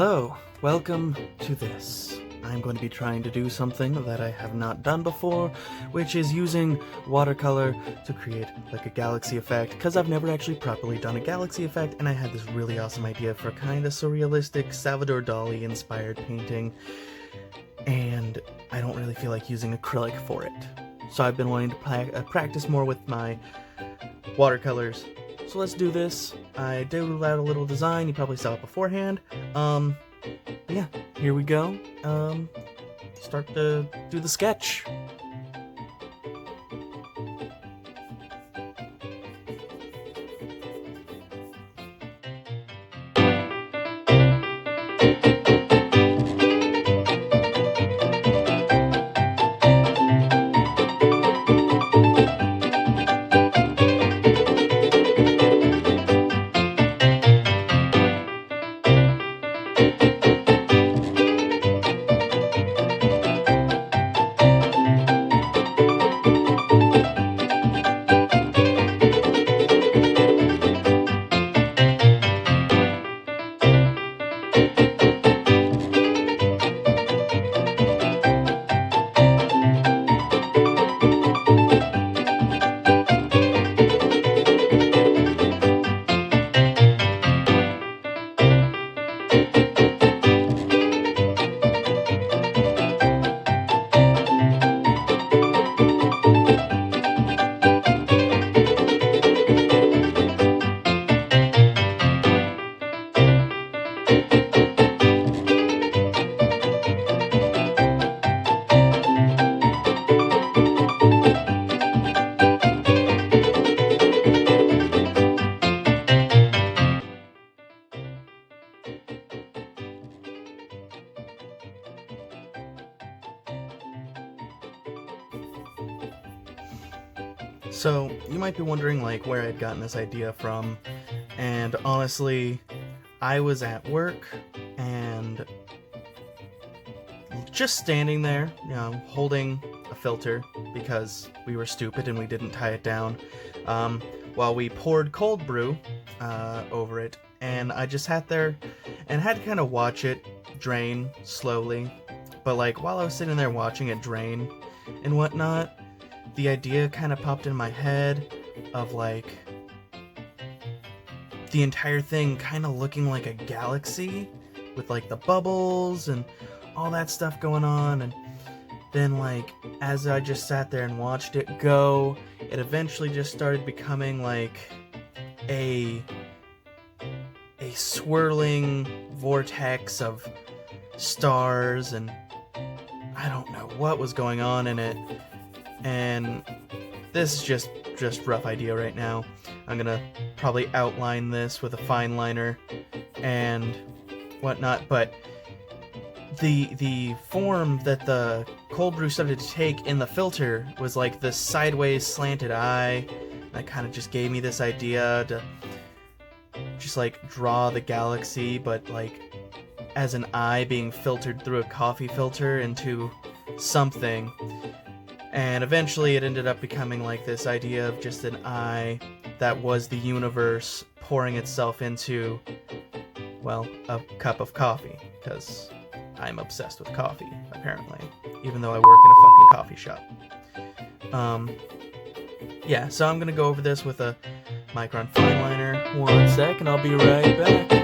Hello, welcome to this. I'm going to be trying to do something that I have not done before, which is using watercolor to create like a galaxy effect, because I've never actually properly done a galaxy effect, and I had this really awesome idea for kind of surrealistic Salvador Dali inspired painting, and I don't really feel like using acrylic for it. So I've been wanting to practice more with my watercolors. So let's do this. I doodled out a little design, you probably saw it beforehand. Yeah, here we go. Start to do the sketch. So, you might be wondering like where I'd gotten this idea from, and honestly, I was at work and just standing there, holding a filter because we were stupid and we didn't tie it down, while we poured cold brew over it, and I just sat there and had to kind of watch it drain slowly. But like while I was sitting there watching it drain and whatnot, the idea kind of popped in my head of like the entire thing kind of looking like a galaxy with like the bubbles and all that stuff going on. And then like as I just sat there and watched it go, it eventually just started becoming like a swirling vortex of stars, and I don't know what was going on in it. And this is just rough idea right now. I'm gonna probably outline this with a fine liner and whatnot, but the form that the cold brew started to take in the filter was like this sideways slanted eye. That kind of just gave me this idea to just like draw the galaxy, but like as an eye being filtered through a coffee filter into something. And eventually it ended up becoming like this idea of just an eye that was the universe pouring itself into, well, a cup of coffee, because I'm obsessed with coffee, apparently, even though I work in a fucking coffee shop. Yeah, so I'm gonna go over this with a Micron fine liner. 1 sec, and I'll be right back.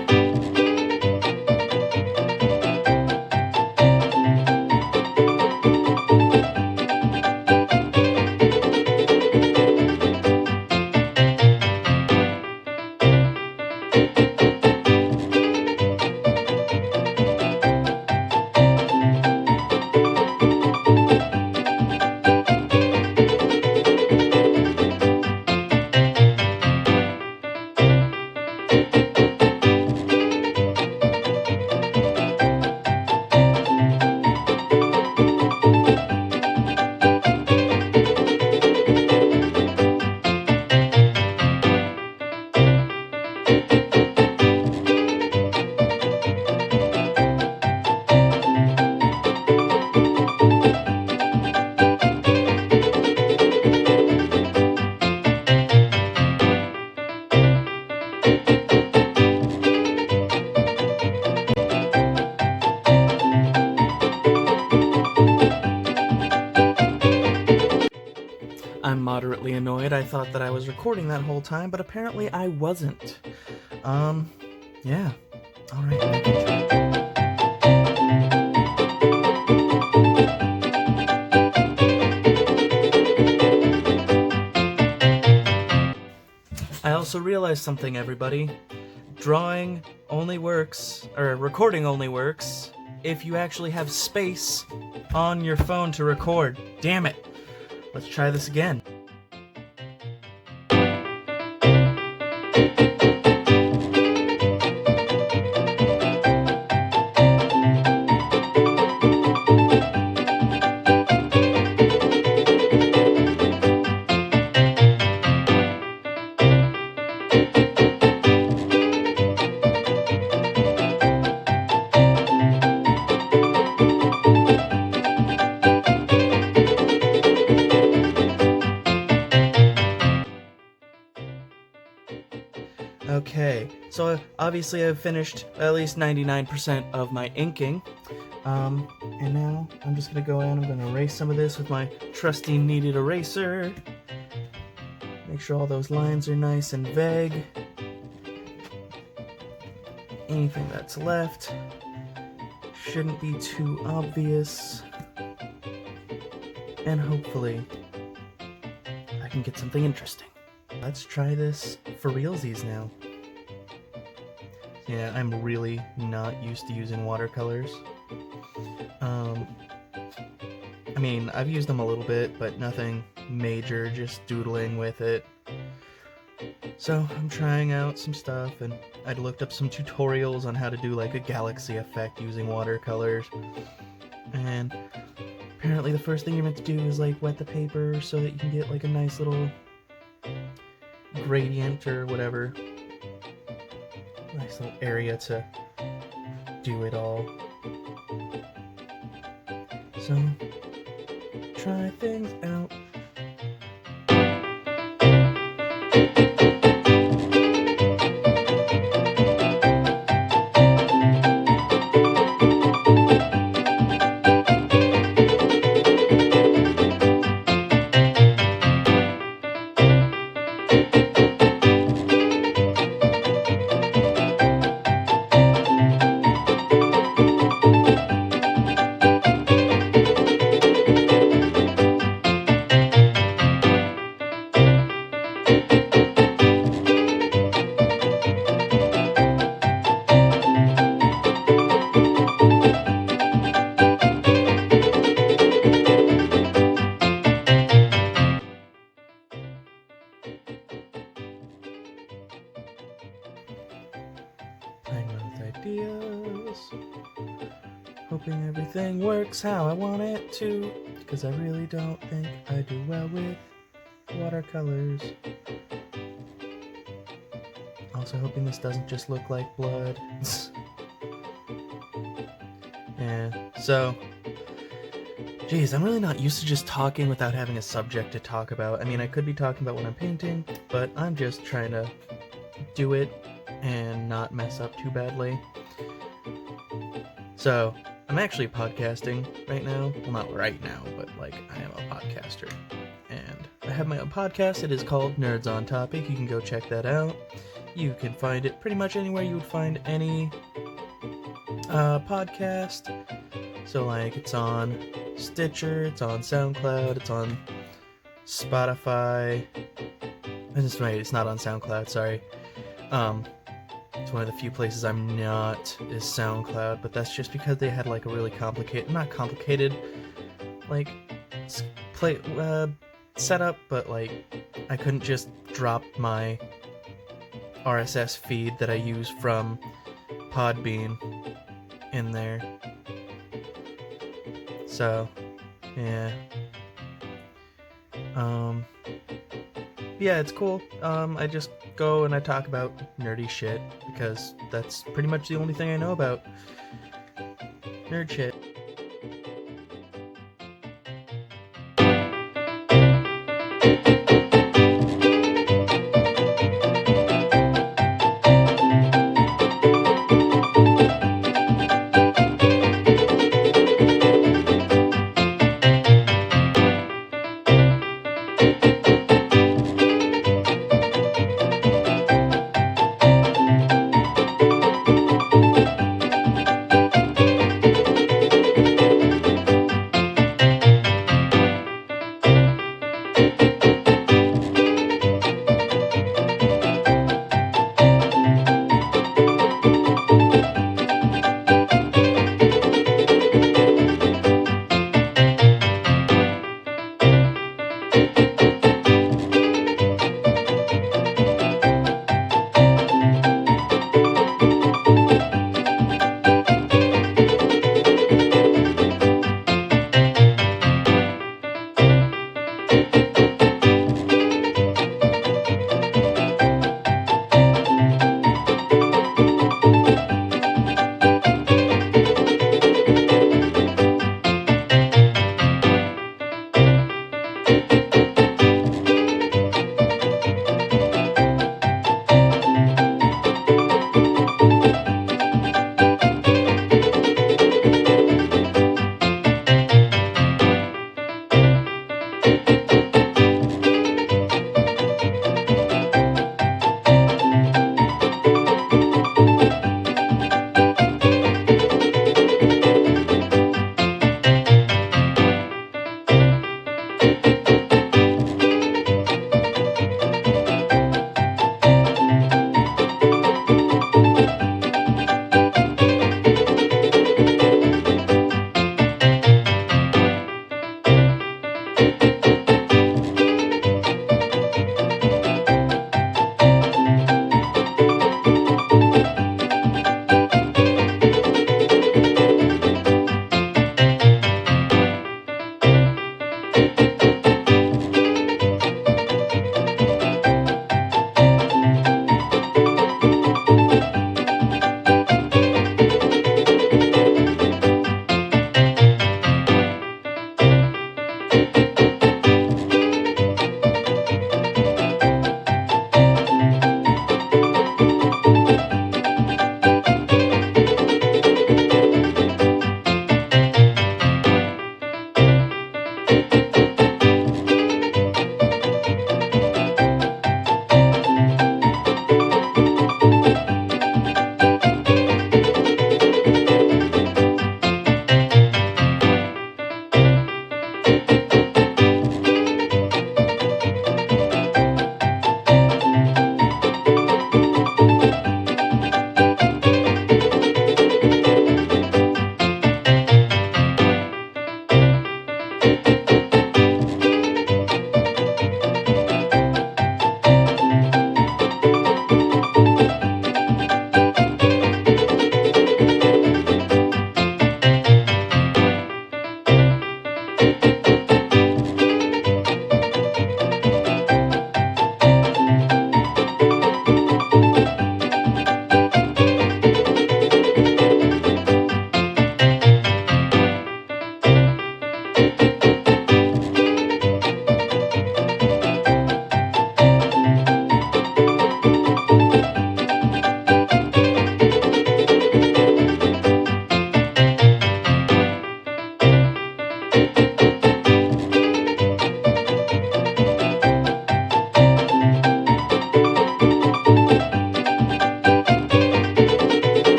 moderately annoyed. I thought that I was recording that whole time, but apparently I wasn't. Yeah. Alright, I can try. I also realized something, everybody. Drawing only works, or recording only works, if you actually have space on your phone to record. Damn it. Let's try this again. Okay, so obviously I've finished at least 99% of my inking, and now I'm just gonna go in, I'm gonna erase some of this with my trusty kneaded eraser. Make sure all those lines are nice and vague. Anything that's left shouldn't be too obvious, and hopefully I can get something interesting. Let's try this for realsies now. Yeah, I'm really not used to using watercolors. I mean, I've used them a little bit, but nothing major, just doodling with it. So I'm trying out some stuff, and I'd looked up some tutorials on how to do like a galaxy effect using watercolors. And apparently the first thing you're meant to do is like wet the paper so that you can get like a nice little gradient or whatever. Nice little area to do it all. So, try things out. Playing with ideas, hoping everything works how I want it to, because I really don't think I do well with watercolors. Also hoping this doesn't just look like blood. Yeah, so, geez, I'm really not used to just talking without having a subject to talk about. I mean, I could be talking about what I'm painting, but I'm just trying to do it and not mess up too badly. So, I'm actually podcasting right now. Well, not right now, but like, I am a podcaster. And I have my own podcast. It is called Nerds on Topic. You can go check that out. You can find it pretty much anywhere you would find any podcast. So, like, it's on Stitcher, it's on SoundCloud, it's on Spotify. That's right, it's not on SoundCloud, sorry. It's one of the few places I'm not is SoundCloud, but that's just because they had like a really not complicated, like setup, but like I couldn't just drop my RSS feed that I use from Podbean in there. So, yeah. Yeah, it's cool. I just go and I talk about nerdy shit because that's pretty much the only thing I know about nerd shit.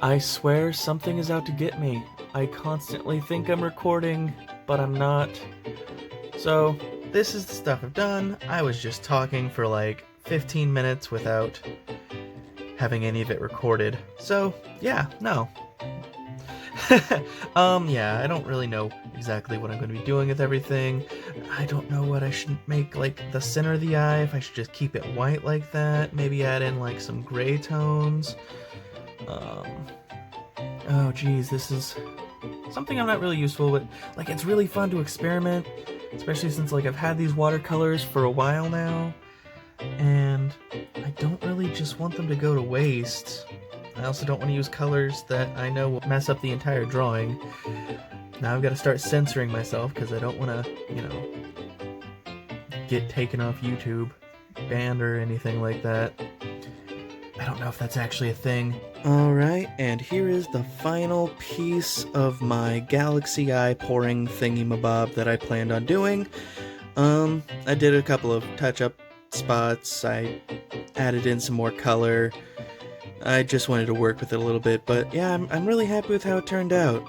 I swear something is out to get me. I constantly think I'm recording, but I'm not. So, this is the stuff I've done. I was just talking for like 15 minutes without having any of it recorded. So, yeah, no. Yeah, I don't really know exactly what I'm going to be doing with everything. I don't know what I should make, like, the center of the eye, if I should just keep it white like that, maybe add in, like, some gray tones. Oh geez, this is something I'm not really useful, but, like, it's really fun to experiment, especially since, like, I've had these watercolors for a while now, and I don't really just want them to go to waste. I also don't want to use colors that I know will mess up the entire drawing. Now I've got to start censoring myself because I don't want to, you know, get taken off YouTube, banned or anything like that. I don't know if that's actually a thing. Alright, and here is the final piece of my galaxy eye pouring thingy-mabob that I planned on doing. I did a couple of touch-up spots, I added in some more color. I just wanted to work with it a little bit, but yeah, I'm really happy with how it turned out.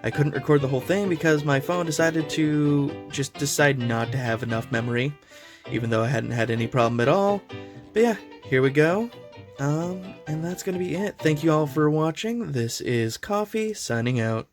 I couldn't record the whole thing because my phone decided to just decide not to have enough memory, even though I hadn't had any problem at all. But yeah, here we go. And that's gonna be it. Thank you all for watching. This is Coffee, signing out.